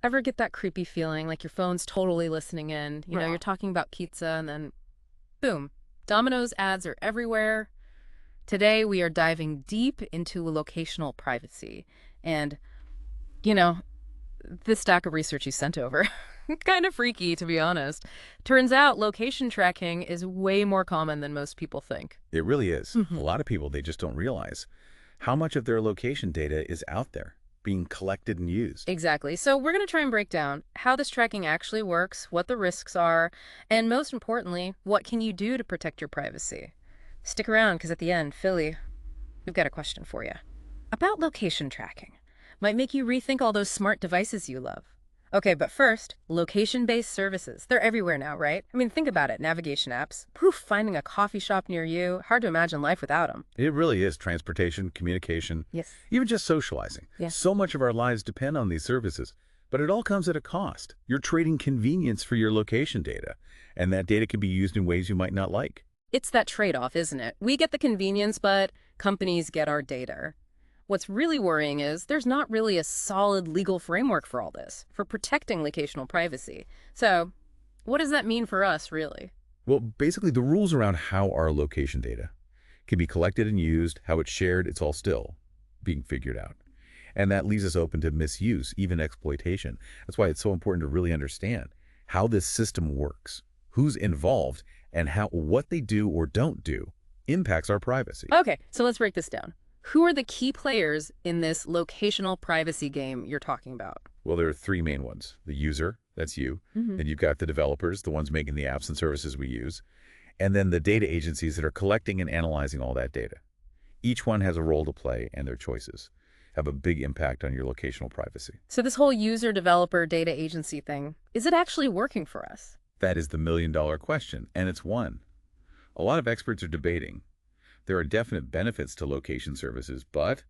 Ever get that creepy feeling like your phone's totally listening in? You know, Right. you're talking about pizza and then boom, Domino's ads are everywhere. Today we are diving deep into locational privacy. And, you know, this stack of research you sent over, kind of freaky to be honest. Turns out location tracking is way more common than most people think. It really is. A Hmm. lot of people, they just don't realize how much of their location data is out there being collected and used. Exactly. So we're going to try and break down how this tracking actually works, what the risks are, and most importantly, what can you do to protect your privacy. Stick around because at the end, Philly, we've got a question for you. About location tracking. Might make you rethink all those smart devices you love. Okay, but first, location-based services. They're everywhere now, right? I mean, think about it. Navigation apps, poof, finding a coffee shop near you. Hard to imagine life without them. It really is transportation, communication, Yes. even just socializing. Yeah. So much of our lives depend on these services, but it all comes at a cost. You're trading convenience for your location data, and that data can be used in ways you might not like. It's that trade-off, isn't it? We get the convenience, but companies get our data. What's really worrying is there's not really a solid legal framework for all this, for protecting locational privacy. So, what does that mean for us, really? Well, basically, the rules around how our location data can be collected and used, how it's shared, it's all still being figured out. And that leaves us open to misuse, even exploitation. That's why it's so important to really understand how this system works, who's involved, and how what they do or don't do impacts our privacy. Okay, so let's break this down. Who are the key players in this locational privacy game you're talking about? Well, there are three main ones. The user, that's you. Hmm. Then you've got the developers, the ones making the apps and services we use. And then the data agencies that are collecting and analyzing all that data. Each one has a role to play, and their choices have a big impact on your locational privacy. So this whole user, developer, data agency thing, is it actually working for us? That is the million-dollar question, and it's one. A lot of experts are debating. There are definite benefits to location services, but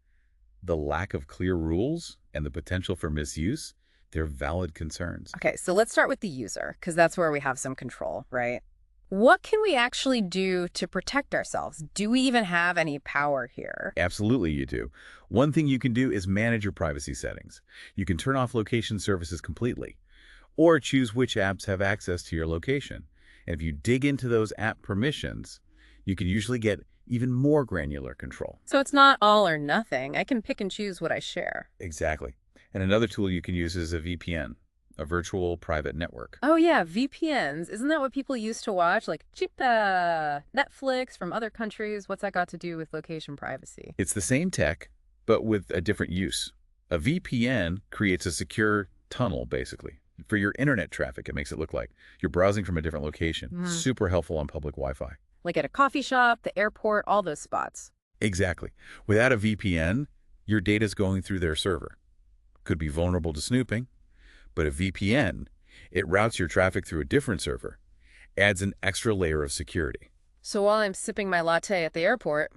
the lack of clear rules and the potential for misuse, they're valid concerns. Okay, so let's start with the user, because that's where we have some control, right? What can we actually do to protect ourselves? Do we even have any power here? Absolutely you do. One thing you can do is manage your privacy settings. You can turn off location services completely, or choose which apps have access to your location. And if you dig into those app permissions, you can usually get even more granular control. So it's not all or nothing. I can pick and choose what I share. Exactly. And another tool you can use is a VPN, a virtual private network. Oh yeah, VPNs. Isn't that what people used to watch? Like cheap Netflix from other countries. What's that got to do with location privacy? It's the same tech, but with a different use. A VPN creates a secure tunnel, basically. For your internet traffic, it makes it look like you're browsing from a different location. Super helpful on public Wi-Fi. Like at a coffee shop, the airport, all those spots. Exactly. Without a VPN, your data's going through their server. Could be vulnerable to snooping, but a VPN, it routes your traffic through a different server, adds an extra layer of security. So while I'm sipping my latte at the airport,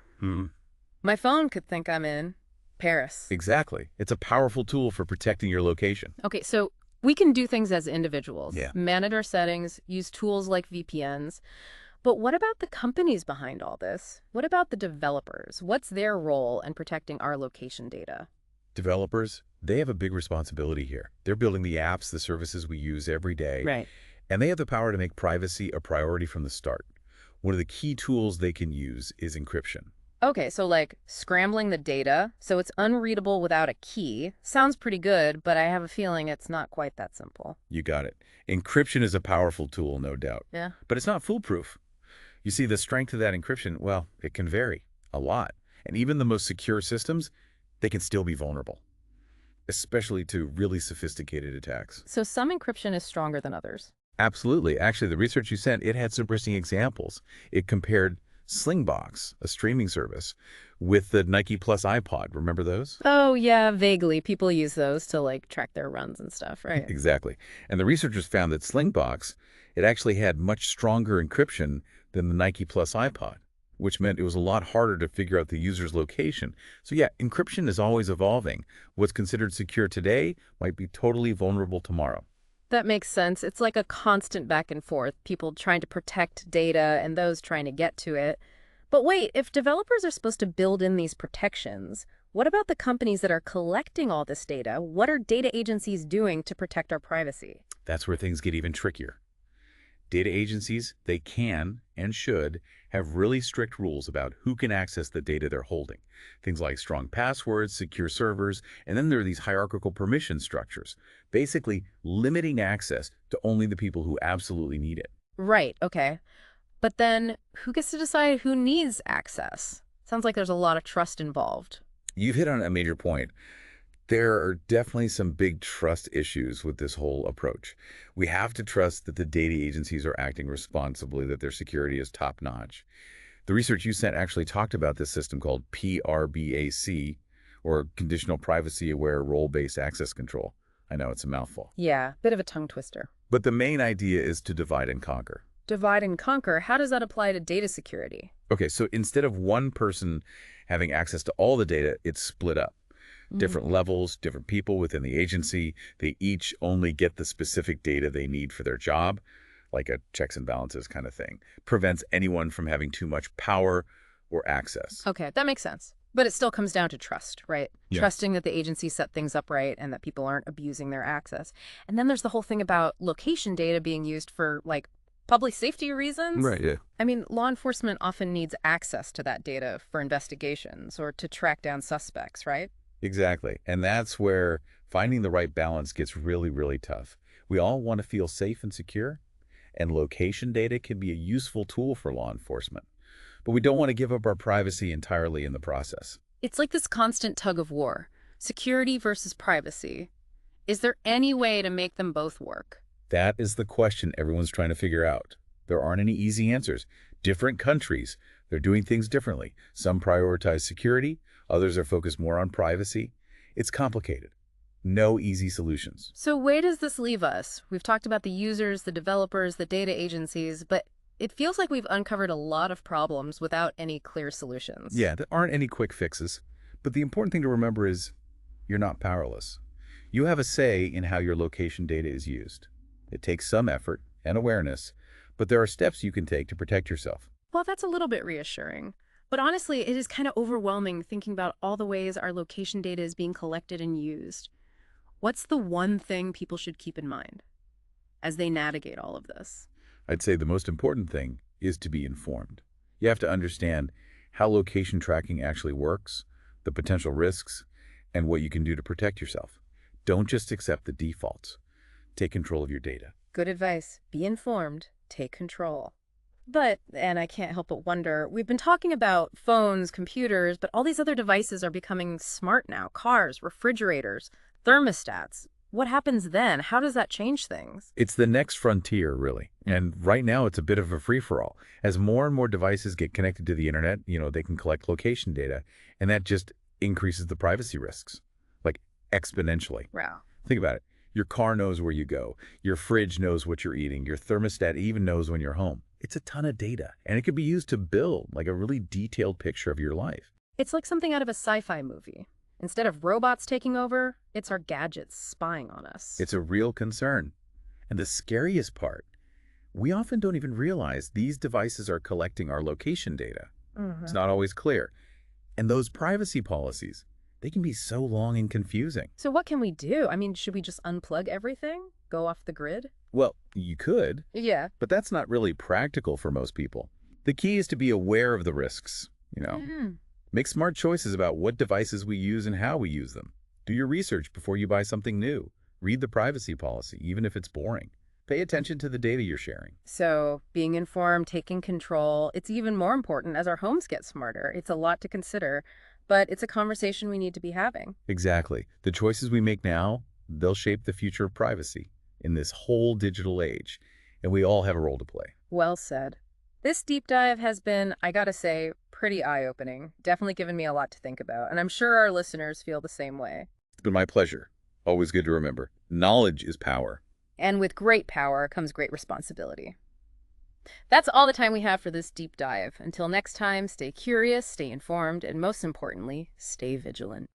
my phone could think I'm in Paris. Exactly. It's a powerful tool for protecting your location. Okay, so we can do things as individuals. Yeah. Manage our settings, use tools like VPNs. But what about the companies behind all this? What about the developers? What's their role in protecting our location data? Developers, they have a big responsibility here. They're building the apps, the services we use every day, Right. and they have the power to make privacy a priority from the start. One of the key tools they can use is encryption. Okay, so like scrambling the data so it's unreadable without a key sounds pretty good, but I have a feeling it's not quite that simple. You got it. Encryption is a powerful tool, no doubt, Yeah. but it's not foolproof. You see, the strength of that encryption, well, it can vary a lot. And even the most secure systems, they can still be vulnerable, especially to really sophisticated attacks. So some encryption is stronger than others. Absolutely. Actually, the research you sent, it had some interesting examples. It compared Slingbox, a streaming service, with the Nike Plus iPod. Remember those? Oh, yeah, vaguely. People use those to like track their runs and stuff, right? Exactly. And the researchers found that Slingbox, it actually had much stronger encryption than the Nike Plus iPod, which meant it was a lot harder to figure out the user's location. So yeah, encryption is always evolving. What's considered secure today might be totally vulnerable tomorrow. That makes sense. It's like a constant back and forth, people trying to protect data and those trying to get to it. But wait, if developers are supposed to build in these protections, What about the companies that are collecting all this data? What are data agencies doing to protect our privacy? That's where things get even trickier. Data agencies, they can and should have really strict rules about who can access the data they're holding. Things like strong passwords, secure servers, and then there are these hierarchical permission structures, basically limiting access to only the people who absolutely need it. Right, okay. But then who gets to decide who needs access? Sounds like there's a lot of trust involved. You've hit on a major point. There are definitely some big trust issues with this whole approach. We have to trust that the data agencies are acting responsibly, that their security is top-notch. The research you sent actually talked about this system called PRBAC, or Conditional Privacy Aware Role-Based Access Control. I know it's a mouthful. Yeah, bit of a tongue twister. But the main idea is to divide and conquer. Divide and conquer, how does that apply to data security? Okay, so instead of one person having access to all the data, it's split up. Different levels, different people within the agency. They each only get the specific data they need for their job, like a checks and balances kind of thing. Prevents anyone from having too much power or access. Okay, that makes sense. But it still comes down to trust, right? Yeah. Trusting that the agency set things up right and that people aren't abusing their access. And then there's the whole thing about location data being used for, like, public safety reasons. Right, yeah. I mean, law enforcement often needs access to that data for investigations or to track down suspects, right? Exactly. And that's where finding the right balance gets really, really tough. We all want to feel safe and secure, and location data can be a useful tool for law enforcement. But we don't want to give up our privacy entirely in the process. It's like this constant tug of war, security versus privacy. Is there any way to make them both work? That is the question everyone's trying to figure out. There aren't any easy answers. Different countries, they're doing things differently. Some prioritize security, others are focused more on privacy. It's complicated. No easy solutions. So where does this leave us? We've talked about the users, the developers, the data agencies, but it feels like we've uncovered a lot of problems without any clear solutions. Yeah, there aren't any quick fixes. But the important thing to remember is you're not powerless. You have a say in how your location data is used. It takes some effort and awareness, but there are steps you can take to protect yourself. Well, that's a little bit reassuring. But honestly, it is kind of overwhelming thinking about all the ways our location data is being collected and used. What's the one thing people should keep in mind as they navigate all of this? I'd say the most important thing is to be informed. You have to understand how location tracking actually works, the potential risks, and what you can do to protect yourself. Don't just accept the defaults. Take control of your data. Good advice. Be informed. Take control. But, and I can't help but wonder, we've been talking about phones, computers, but all these other devices are becoming smart now. Cars, refrigerators, thermostats. What happens then? How does that change things? It's the next frontier, really. And right now, it's a bit of a free-for-all. As more and more devices get connected to the internet, they can collect location data, and that just increases the privacy risks, like exponentially. Wow. Think about it. Your car knows where you go. Your fridge knows what you're eating. Your thermostat even knows when you're home. It's a ton of data, and it could be used to build like a really detailed picture of your life. It's like something out of a sci-fi movie. Instead of robots taking over, it's our gadgets spying on us. It's a real concern. And the scariest part, we often don't even realize these devices are collecting our location data. It's not always clear. And those privacy policies, they can be so long and confusing. So what can we do? I mean, should we just unplug everything? Go off the grid? Well, you could, Yeah. but that's not really practical for most people. The key is to be aware of the risks, Make smart choices about what devices we use and how we use them. Do your research before you buy something new. Read the privacy policy, even if it's boring. Pay attention to the data you're sharing. So being informed, taking control, it's even more important as our homes get smarter. It's a lot to consider, but it's a conversation we need to be having. Exactly. The choices we make now, they'll shape the future of privacy in this whole digital age, and we all have a role to play. Well said. This deep dive has been, I gotta say, pretty eye-opening. Definitely given me a lot to think about, and I'm sure our listeners feel the same way. It's been my pleasure. Always good to remember. Knowledge is power. And with great power comes great responsibility. That's all the time we have for this deep dive. Until next time, stay curious, stay informed, and most importantly, stay vigilant.